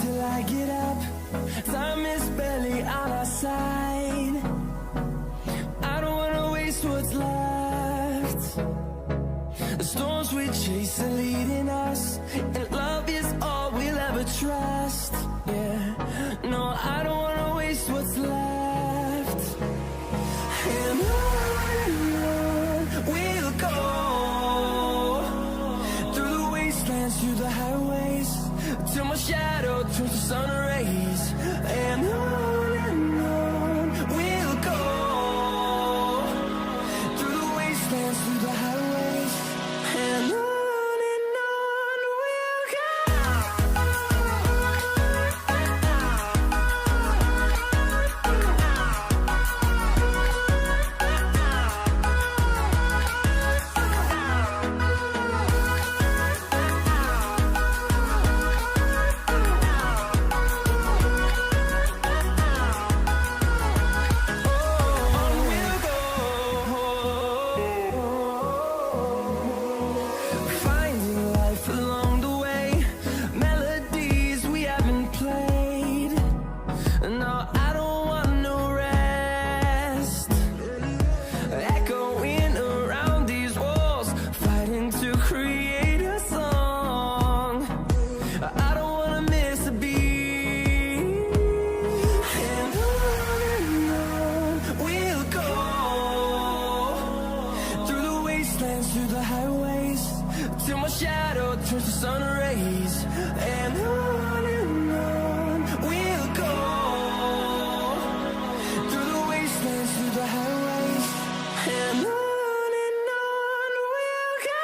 Till I get up, time is barely on our side. I don't wanna waste what's left. The storms we chase are leading us, and love is all we'll ever trust. Yeah, no, I don't wanna waste what's left. And on we'll go, through the wastelands, through the highways, till my shadow turns to sun rays. And on we'll go, through the wastelands, through the highways, and on we'll go. Through the highways, till my shadow turns to sun rays. And on we'll go, through the wastelands, through the highways, and on we'll go.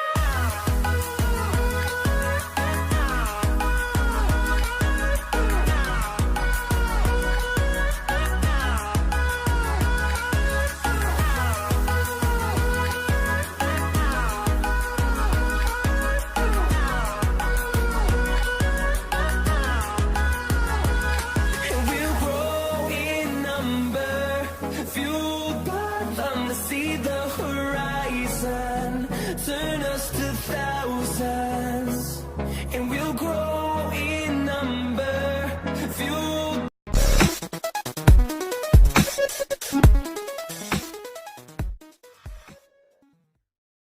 to thousands.